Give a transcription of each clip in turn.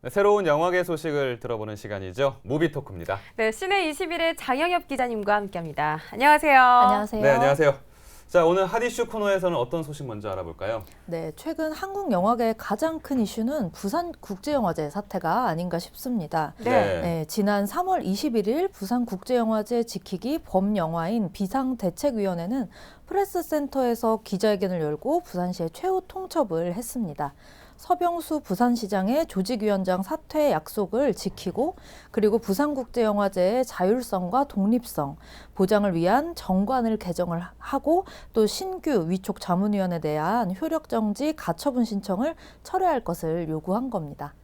네, 새로운 영화계 소식을 들어보는 시간이죠. 무비토크입니다. 네, 시내 21의 장영엽 기자님과 함께합니다. 안녕하세요. 안녕하세요. 네, 안녕하세요. 자, 오늘 핫 이슈 코너에서는 어떤 소식 먼저 알아볼까요? 네, 최근 한국 영화계의 가장 큰 이슈는 부산국제영화제 사태가 아닌가 싶습니다. 네. 네, 지난 3월 21일 부산국제영화제 지키기 범영화인 비상대책위원회는 프레스센터에서 기자회견을 열고 부산시에 최후 통첩을 했습니다. 서병수 부산시장의 조직위원장 사퇴 약속을 지키고 그리고 부산국제영화제의 자율성과 독립성 보장을 위한 정관을 개정을 하고 또 신규 위촉 자문위원에 대한 효력정지 가처분 신청을 철회할 것을 요구한 겁니다.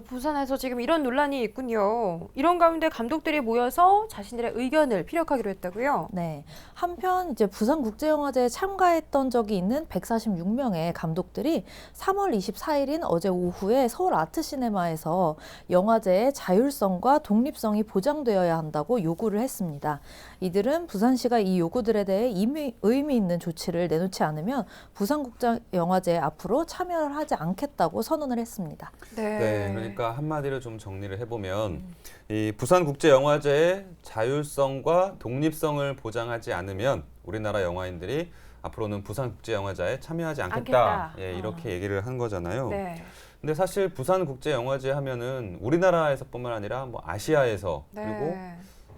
부산에서 지금 이런 논란이 있군요. 이런 가운데 감독들이 모여서 자신들의 의견을 피력하기로 했다고요? 네. 한편 이제 부산국제영화제에 참가했던 적이 있는 146명의 감독들이 3월 24일인 어제 오후에 서울 아트시네마에서 영화제의 자율성과 독립성이 보장되어야 한다고 요구를 했습니다. 이들은 부산시가 이 요구들에 대해 의미 있는 조치를 내놓지 않으면 부산국제영화제에 앞으로 참여를 하지 않겠다고 선언을 했습니다. 네, 그러니까 한마디로 좀 정리를 해보면 이 부산국제영화제의 자율성과 독립성을 보장하지 않으면 우리나라 영화인들이 앞으로는 부산국제영화제에 참여하지 않겠다. 예, 이렇게 얘기를 한 거잖아요. 네. 근데 사실 부산국제영화제 하면은 우리나라에서뿐만 아니라 뭐 아시아에서 그리고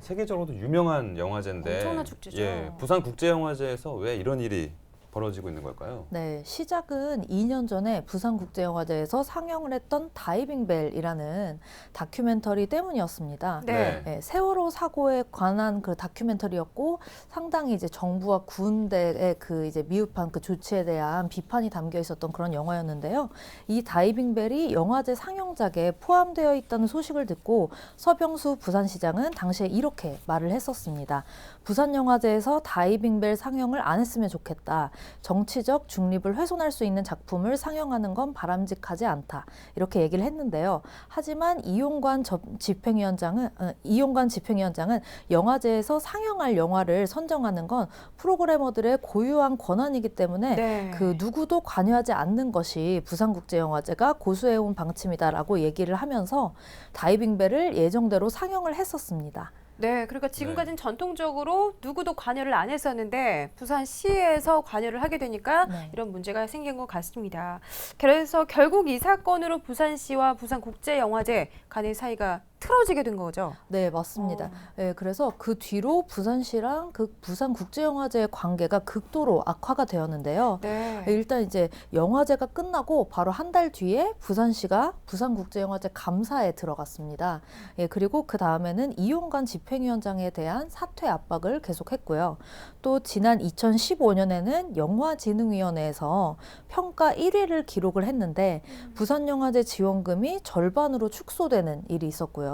세계적으로도 유명한 영화제인데 엄청난 축제죠. 예, 부산국제영화제에서 왜 이런 일이 벌어지고 있는 걸까요? 네, 시작은 2년 전에 부산국제영화제에서 상영을 했던 다이빙벨이라는 다큐멘터리 때문이었습니다. 네. 네, 세월호 사고에 관한 그 다큐멘터리였고 상당히 이제 정부와 군대의 그 이제 미흡한 그 조치에 대한 비판이 담겨 있었던 그런 영화였는데요. 이 다이빙벨이 영화제 상영작에 포함되어 있다는 소식을 듣고 서병수 부산시장은 당시에 이렇게 말을 했었습니다. 부산영화제에서 다이빙벨 상영을 안 했으면 좋겠다. 정치적 중립을 훼손할 수 있는 작품을 상영하는 건 바람직하지 않다. 이렇게 얘기를 했는데요. 하지만 이용관 집행위원장은 영화제에서 상영할 영화를 선정하는 건 프로그래머들의 고유한 권한이기 때문에 그 누구도 관여하지 않는 것이 부산국제영화제가 고수해온 방침이다라고 얘기를 하면서 다이빙벨을 예정대로 상영을 했었습니다. 네, 그러니까 지금까지는 전통적으로 누구도 관여를 안 했었는데 부산시에서 관여를 하게 되니까 이런 문제가 생긴 것 같습니다. 그래서 결국 이 사건으로 부산시와 부산국제영화제 간의 사이가 틀어지게 된 거죠? 네, 맞습니다. 네, 그래서 그 뒤로 부산시랑 그 부산국제영화제의 관계가 극도로 악화가 되었는데요. 네. 일단 이제 영화제가 끝나고 바로 한 달 뒤에 부산시가 부산국제영화제 감사에 들어갔습니다. 예, 그리고 그 다음에는 이용관 집행위원장에 대한 사퇴 압박을 계속했고요. 또 지난 2015년에는 영화진흥위원회에서 평가 1위를 기록을 했는데 부산영화제 지원금이 절반으로 축소되는 일이 있었고요.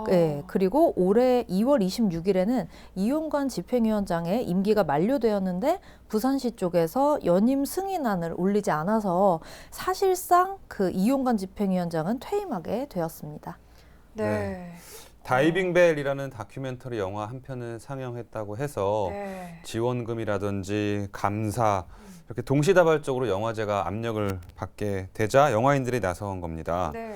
네, 그리고 올해 2월 26일에는 이용관 집행위원장의 임기가 만료되었는데 부산시 쪽에서 연임 승인안을 올리지 않아서 사실상 그 이용관 집행위원장은 퇴임하게 되었습니다. 네. 다이빙벨이라는 다큐멘터리 영화 한 편을 상영했다고 해서 지원금이라든지 감사 이렇게 동시다발적으로 영화제가 압력을 받게 되자 영화인들이 나선 겁니다. 네.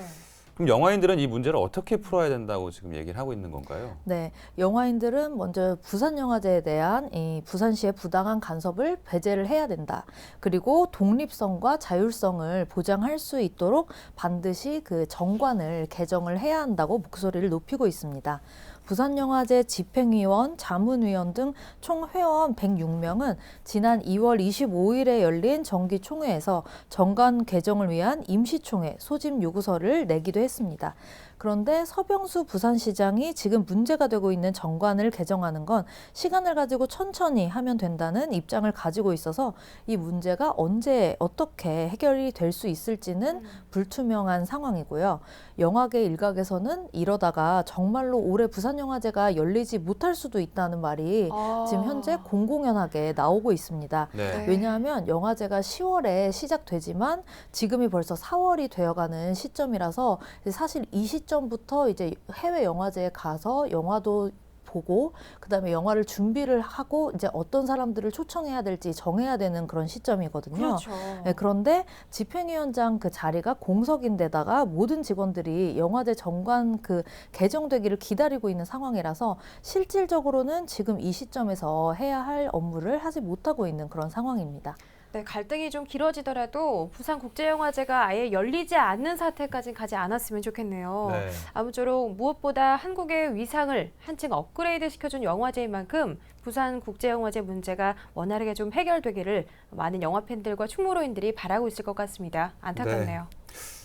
그럼 영화인들은 이 문제를 어떻게 풀어야 된다고 지금 얘기를 하고 있는 건가요? 네, 영화인들은 먼저 부산영화제에 대한 이 부산시의 부당한 간섭을 배제를 해야 된다. 그리고 독립성과 자율성을 보장할 수 있도록 반드시 그 정관을 개정을 해야 한다고 목소리를 높이고 있습니다. 부산영화제 집행위원, 자문위원 등 총 회원 106명은 지난 2월 25일에 열린 정기총회에서 정관 개정을 위한 임시총회 소집 요구서를 내기도 했습니다. 그런데 서병수 부산시장이 지금 문제가 되고 있는 정관을 개정하는 건 시간을 가지고 천천히 하면 된다는 입장을 가지고 있어서 이 문제가 언제 어떻게 해결이 될 수 있을지는 불투명한 상황이고요. 영화계 일각에서는 이러다가 정말로 올해 부산영화제가 열리지 못할 수도 있다는 말이 지금 현재 공공연하게 나오고 있습니다. 네. 왜냐하면 영화제가 10월에 시작되지만 지금이 벌써 4월이 되어가는 시점이라서 사실 이 시점부터 이제 해외 영화제에 가서 영화도 보고 그다음에 영화를 준비를 하고 이제 어떤 사람들을 초청해야 될지 정해야 되는 그런 시점이거든요. 그렇죠. 네, 그런데 집행위원장 그 자리가 공석인데다가 모든 직원들이 영화제 정관 그 개정되기를 기다리고 있는 상황이라서 실질적으로는 지금 이 시점에서 해야 할 업무를 하지 못하고 있는 그런 상황입니다. 네, 갈등이 좀 길어지더라도 부산국제영화제가 아예 열리지 않는 사태까지 가지 않았으면 좋겠네요. 네. 아무쪼록 무엇보다 한국의 위상을 한층 업그레이드 시켜준 영화제인 만큼 부산국제영화제 문제가 원활하게 좀 해결되기를 많은 영화 팬들과 충무로인들이 바라고 있을 것 같습니다. 안타깝네요.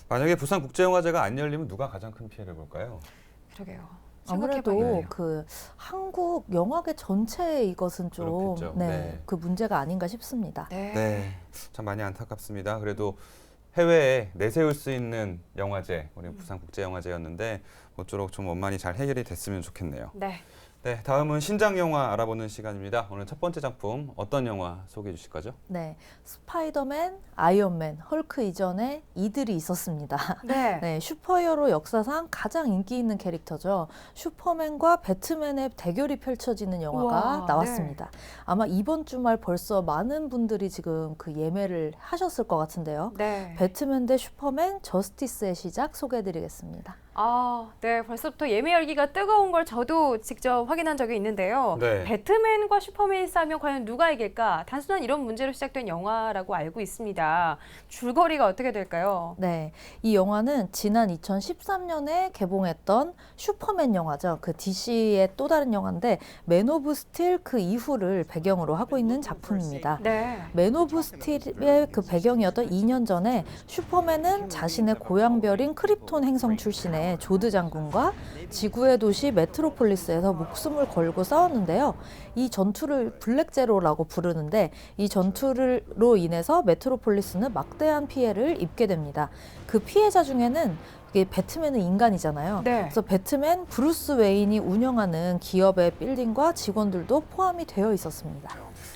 만약에 부산국제영화제가 안 열리면 누가 가장 큰 피해를 볼까요? 그러게요. 아무래도 생각해봐야겠네요. 그 한국 영화계 전체에 이것은 좀 그렇겠죠. 네. 그 문제가 아닌가 싶습니다. 네, 참 많이 안타깝습니다. 그래도 해외에 내세울 수 있는 영화제, 우리 부산국제영화제였는데 모쪼록 좀 원만히 잘 해결이 됐으면 좋겠네요. 네. 네, 다음은 신작 영화 알아보는 시간입니다. 오늘 첫 번째 작품 어떤 영화 소개해 주실 거죠? 네, 스파이더맨, 아이언맨, 헐크 이전에 이들이 있었습니다. 네. 네, 슈퍼히어로 역사상 가장 인기 있는 캐릭터죠. 슈퍼맨과 배트맨의 대결이 펼쳐지는 영화가 우와, 나왔습니다. 아마 이번 주말 벌써 많은 분들이 지금 그 예매를 하셨을 것 같은데요. 네. 배트맨 대 슈퍼맨, 저스티스의 시작 소개해드리겠습니다. 아, 네. 벌써부터 예매 열기가 뜨거운 걸 저도 직접 확인한 적이 있는데요. 네. 배트맨과 슈퍼맨이 싸우면 과연 누가 이길까? 단순한 이런 문제로 시작된 영화라고 알고 있습니다. 줄거리가 어떻게 될까요? 네, 이 영화는 지난 2013년에 개봉했던 슈퍼맨 영화죠. 그 DC의 또 다른 영화인데 맨 오브 스틸 그 이후를 배경으로 하고 있는 작품입니다. 네. 맨 오브 스틸의 그 배경이었던 2년 전에 슈퍼맨은 자신의 고향별인 크립톤 행성 출신의 조드 장군과 지구의 도시 메트로폴리스에서 목숨을 걸고 싸웠는데요. 이 전투를 블랙제로라고 부르는데 이 전투로 인해서 메트로폴리스는 막대한 피해를 입게 됩니다. 그 피해자 중에는 이게 배트맨은 인간이잖아요. 네. 그래서 배트맨 브루스 웨인이 운영하는 기업의 빌딩과 직원들도 포함이 되어 있었습니다.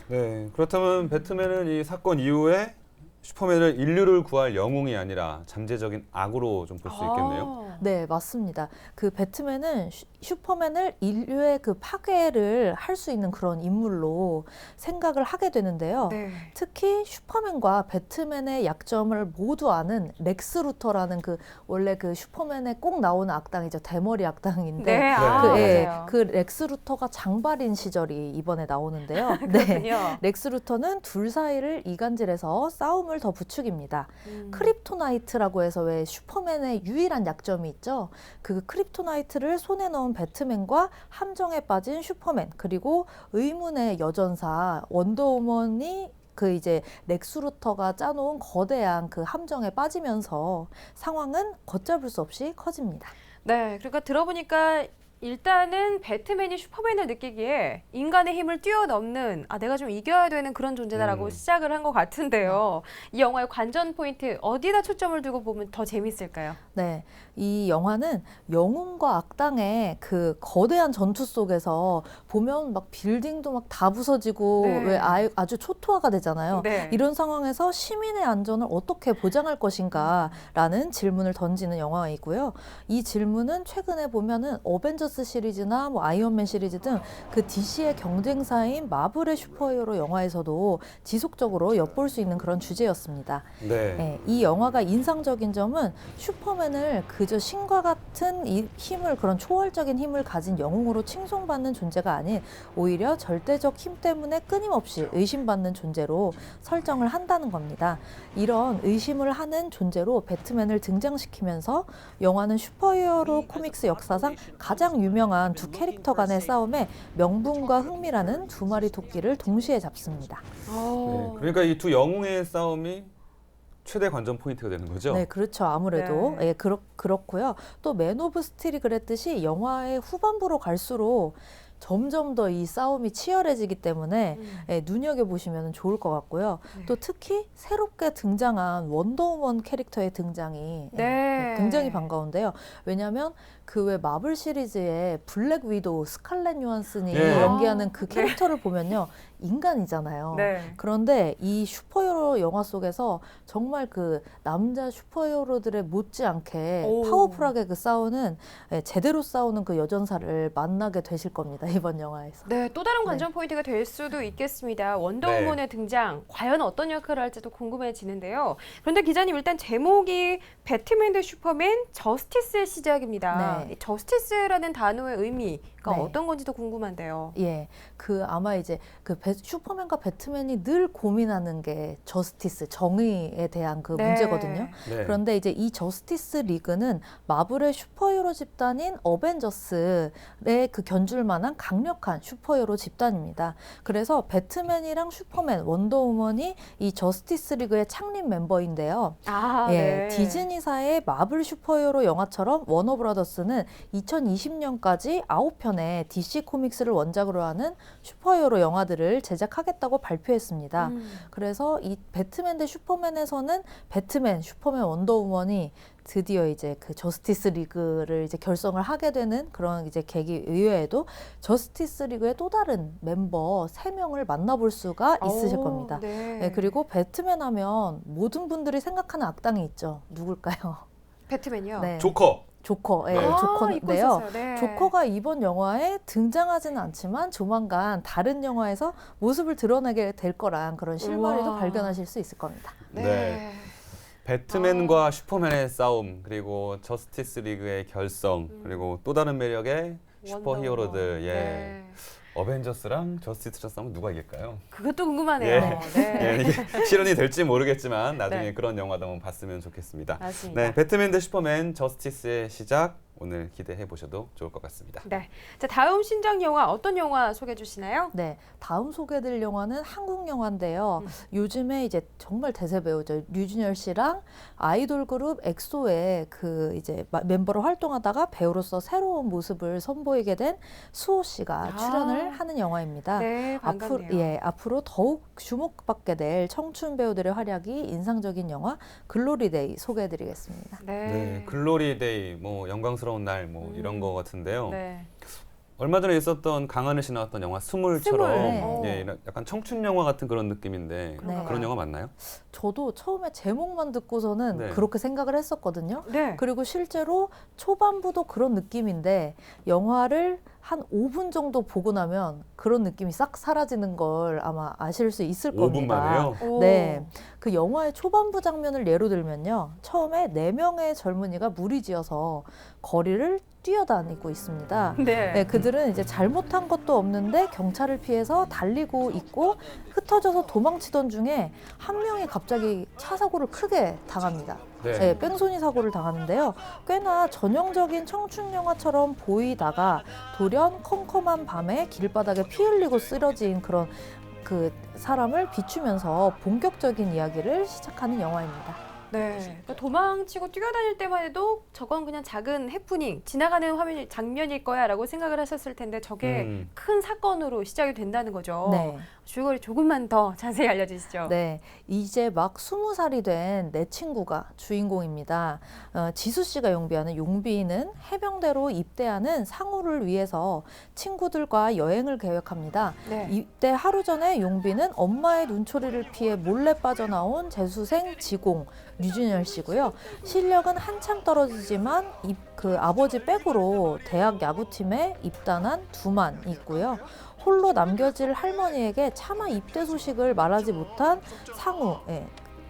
네, 그렇다면 배트맨은 이 사건 이후에 슈퍼맨을 인류를 구할 영웅이 아니라 잠재적인 악으로 좀 볼 수 있겠네요. 아, 네, 맞습니다. 그 배트맨은 슈퍼맨을 인류의 그 파괴를 할 수 있는 그런 인물로 생각을 하게 되는데요. 네. 특히 슈퍼맨과 배트맨의 약점을 모두 아는 렉스 루터라는 그 원래 그 슈퍼맨에 꼭 나오는 악당이죠. 대머리 악당인데 네. 아, 그, 예, 맞아요. 그 렉스 루터가 장발인 시절이 이번에 나오는데요. 네. 그렇군요. 렉스 루터는 둘 사이를 이간질해서 싸움을 더 부추깁니다. 음. 크립토나이트라고 해서 왜 슈퍼맨의 유일한 약점이 있죠. 그 크립토나이트를 손에 넣은 배트맨과 함정에 빠진 슈퍼맨 그리고 의문의 여전사 원더우먼이 그 이제 렉스 루터가 짜놓은 거대한 그 함정에 빠지면서 상황은 걷잡을 수 없이 커집니다. 네, 그러니까 들어보니까 일단은 배트맨이 슈퍼맨을 느끼기에 인간의 힘을 뛰어넘는 내가 좀 이겨야 되는 그런 존재다라고 시작을 한 것 같은데요. 이 영화의 관전 포인트 어디다 초점을 두고 보면 더 재밌을까요? 네, 이 영화는 영웅과 악당의 그 거대한 전투 속에서 보면 막 빌딩도 막 다 부서지고 네. 왜 아주 초토화가 되잖아요. 네. 이런 상황에서 시민의 안전을 어떻게 보장할 것인가라는 질문을 던지는 영화이고요. 이 질문은 최근에 보면은 어벤져스 시리즈나 뭐 아이언맨 시리즈 등 그 DC의 경쟁사인 마블의 슈퍼히어로 영화에서도 지속적으로 엿볼 수 있는 그런 주제였습니다. 네. 네, 이 영화가 인상적인 점은 슈퍼맨을 그저 신과 같은 이 힘을 그런 초월적인 힘을 가진 영웅으로 칭송받는 존재가 아닌 오히려 절대적 힘 때문에 끊임없이 의심받는 존재로 설정을 한다는 겁니다. 이런 의심을 하는 존재로 배트맨을 등장시키면서 영화는 슈퍼히어로 코믹스 역사상 가장 유명한 두 캐릭터 간의 싸움에 명분과 흥미라는 두 마리 토끼를 동시에 잡습니다. 네, 그러니까 이 두 영웅의 싸움이 최대 관전 포인트가 되는 거죠? 네, 그렇죠. 아무래도 네. 예, 그렇고요. 또 맨 오브 스틸이 그랬듯이 영화의 후반부로 갈수록 점점 더 이 싸움이 치열해지기 때문에 예, 눈여겨보시면 좋을 것 같고요. 네. 또 특히 새롭게 등장한 원더우먼 캐릭터의 등장이 네. 굉장히 반가운데요. 왜냐하면 그 왜 마블 시리즈의 블랙 위도우 스칼렛 요한슨이 네. 연기하는 그 네. 캐릭터를 보면요. 인간이잖아요. 네. 그런데 이 슈퍼히어로 영화 속에서 정말 그 남자 슈퍼히어로들의 못지않게 오. 파워풀하게 그 싸우는 제대로 싸우는 그 여전사를 만나게 되실 겁니다. 이번 영화에서. 네, 또 다른 관전 포인트가 될 수도 있겠습니다. 원더우먼의 등장, 과연 어떤 역할을 할지도 궁금해지는데요. 그런데 기자님, 일단 제목이 배트맨 대 슈퍼맨 저스티스의 시작입니다. 네. 이 저스티스라는 단어의 의미가 네. 어떤 건지도 궁금한데요. 예, 아마 이제 슈퍼맨과 배트맨이 늘 고민하는 게 저스티스, 정의에 대한 그 네. 문제거든요. 네. 그런데 이제 이 저스티스 리그는 마블의 슈퍼히어로 집단인 어벤져스의 그 견줄 만한 강력한 슈퍼히어로 집단입니다. 그래서 배트맨이랑 슈퍼맨, 원더우먼이 이 저스티스 리그의 창립 멤버인데요. 아, 예, 네. 디즈니사의 마블 슈퍼히어로 영화처럼 워너브라더스는 2020년까지 9편의 DC 코믹스를 원작으로 하는 슈퍼히어로 영화들을 제작하겠다고 발표했습니다. 그래서 이 배트맨 대 슈퍼맨에서는 배트맨, 슈퍼맨, 원더우먼이 드디어 이제 그 저스티스 리그를 이제 결성을 하게 되는 그런 이제 계기 이외에도 저스티스 리그의 또 다른 멤버 3명을 만나볼 수가 있으실 오, 겁니다. 네. 네, 그리고 배트맨 하면 모든 분들이 생각하는 악당이 있죠. 누굴까요? 배트맨이요? 네. 조커. 조커, 예, 네. 잊고 조커인데요. 있었어요. 네. 조커가 이번 영화에 등장하지는 않지만 조만간 다른 영화에서 모습을 드러내게 될 거란 그런 실마리도 우와. 발견하실 수 있을 겁니다. 네. 배트맨과 슈퍼맨의 싸움, 그리고 저스티스 리그의 결성, 그리고 또 다른 매력의 슈퍼히어로들. 원더우먼. 예. 네. 어벤져스랑 저스티스랑 싸우면 누가 이길까요? 그것도 궁금하네요. 예. 네. 예, 이게 실현이 될지 모르겠지만 나중에 네. 그런 영화도 한번 봤으면 좋겠습니다. 맞습니다. 네, 배트맨 대 슈퍼맨 저스티스의 시작 오늘 기대해 보셔도 좋을 것 같습니다. 네. 자, 다음 신작 영화 어떤 영화 소개해 주시나요? 네, 다음 소개해드릴 영화는 한국 영화인데요. 요즘에 이제 정말 대세 배우죠. 류준열 씨랑 아이돌 그룹 엑소의 그 이제 멤버로 활동하다가 배우로서 새로운 모습을 선보이게 된 수호 씨가 출연을 하는 영화입니다. 네, 반갑네요. 앞으로 더욱 주목받게 될 청춘 배우들의 활약이 인상적인 영화 글로리데이 소개해드리겠습니다. 네, 글로리데이 뭐 영광스러운 날 뭐 이런 거 같은데요. 네. 얼마 전에 있었던 강하늘 씨 나왔던 영화 스물처럼 스물, 예, 이런 약간 청춘 영화 같은 그런 느낌인데 네. 그런 영화 맞나요? 저도 처음에 제목만 듣고서는 네. 그렇게 생각을 했었거든요. 네. 그리고 실제로 초반부도 그런 느낌인데 영화를 한 5분 정도 보고 나면 그런 느낌이 싹 사라지는 걸 아마 아실 수 있을 5분 겁니다. 만에요? 오. 네. 그 영화의 초반부 장면을 예로 들면요. 처음에 4명의 젊은이가 무리지어서 거리를 뛰어다니고 있습니다. 네. 네, 그들은 이제 잘못한 것도 없는데 경찰을 피해서 달리고 있고 흩어져서 도망치던 중에 한 명이 갑자기 차 사고를 크게 당합니다. 네. 네, 뺑소니 사고를 당하는데요. 꽤나 전형적인 청춘 영화처럼 보이다가 돌연 컴컴한 밤에 길바닥에 피 흘리고 쓰러진 그런 그 사람을 비추면서 본격적인 이야기를 시작하는 영화입니다. 네. 그러니까 도망치고 뛰어다닐 때만 해도 저건 그냥 작은 해프닝, 지나가는 화면 장면일 거야라고 생각을 하셨을 텐데 저게 큰 사건으로 시작이 된다는 거죠. 네. 줄거리 조금만 더 자세히 알려주시죠. 네, 이제 막 20살이 된 내 친구가 주인공입니다. 지수 씨가 연기하는 용비는 해병대로 입대하는 상우를 위해서 친구들과 여행을 계획합니다. 네. 입대 하루 전에 용비는 엄마의 눈초리를 피해 몰래 빠져나온 재수생 지공 류준열 씨고요. 실력은 한참 떨어지지만 그 아버지 백으로 대학 야구팀에 입단한 두만 있고요. 홀로 남겨질 할머니에게 차마 입대 소식을 말하지 못한 상우,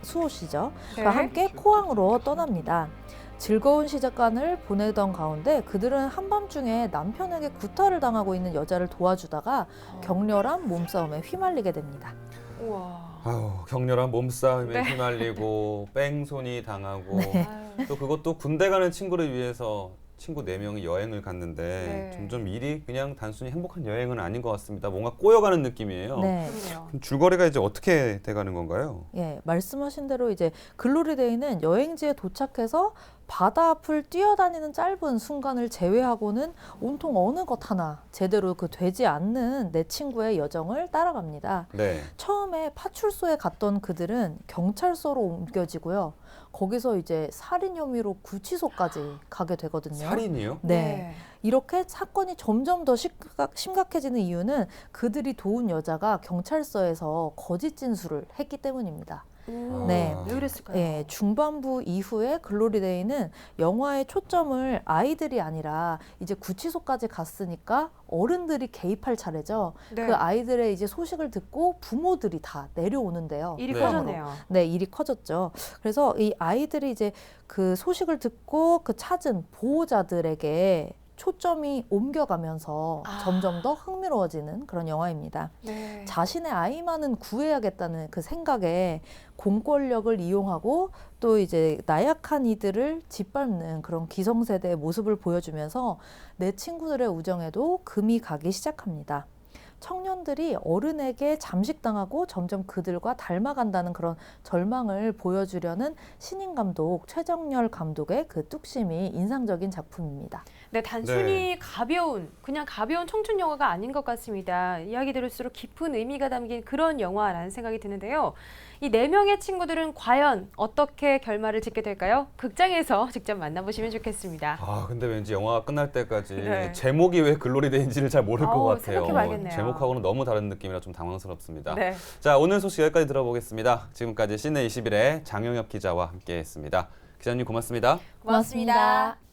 수호 씨죠. 네. 가 함께 포항으로 떠납니다. 즐거운 시작간을 보내던 가운데 그들은 한밤중에 남편에게 구타를 당하고 있는 여자를 도와주다가 격렬한 몸싸움에 휘말리게 됩니다. 우와. 아유, 격렬한 몸싸움에 네. 휘말리고 뺑소니 당하고 아유. 또 그것도 군대 가는 친구를 위해서 친구 4명이 여행을 갔는데 네. 점점 일이 그냥 단순히 행복한 여행은 아닌 것 같습니다. 뭔가 꼬여가는 느낌이에요. 네. 그러네요. 그럼 줄거리가 이제 어떻게 돼가는 건가요? 예, 말씀하신 대로 이제 글로리데이는 여행지에 도착해서 바다 앞을 뛰어다니는 짧은 순간을 제외하고는 온통 어느 것 하나 제대로 되지 않는 내 친구의 여정을 따라갑니다. 네. 처음에 파출소에 갔던 그들은 경찰서로 옮겨지고요. 거기서 이제 살인 혐의로 구치소까지 가게 되거든요. 살인이요? 네. 이렇게 사건이 점점 더 심각해지는 이유는 그들이 도운 여자가 경찰서에서 거짓 진술을 했기 때문입니다. 네. 왜 그랬을까요? 예, 중반부 이후에 글로리데이는 영화의 초점을 아이들이 아니라 이제 구치소까지 갔으니까 어른들이 개입할 차례죠. 네. 그 아이들의 이제 소식을 듣고 부모들이 다 내려오는데요. 일이 네. 커졌네요. 네, 일이 커졌죠. 그래서 이 아이들이 이제 그 소식을 듣고 그 찾은 보호자들에게 초점이 옮겨가면서 점점 더 흥미로워지는 그런 영화입니다. 네. 자신의 아이만은 구해야겠다는 그 생각에 공권력을 이용하고 또 이제 나약한 이들을 짓밟는 그런 기성세대의 모습을 보여주면서 내 친구들의 우정에도 금이 가기 시작합니다. 청년들이 어른에게 잠식당하고 점점 그들과 닮아간다는 그런 절망을 보여주려는 신인 감독 최정열 감독의 그 뚝심이 인상적인 작품입니다. 네, 단순히 그냥 가벼운 청춘 영화가 아닌 것 같습니다. 이야기 들을수록 깊은 의미가 담긴 그런 영화라는 생각이 드는데요. 이 4명의 친구들은 과연 어떻게 결말을 짓게 될까요? 극장에서 직접 만나보시면 좋겠습니다. 아, 근데 왠지 영화가 끝날 때까지 네. 제목이 왜 글로리데이인지를 잘 모를 것 같아요. 생각해봐야겠네요. 제목하고는 너무 다른 느낌이라 좀 당황스럽습니다. 네. 자, 오늘 소식 여기까지 들어보겠습니다. 지금까지 시내 21의 장영혁 기자와 함께했습니다. 기자님 고맙습니다. 고맙습니다.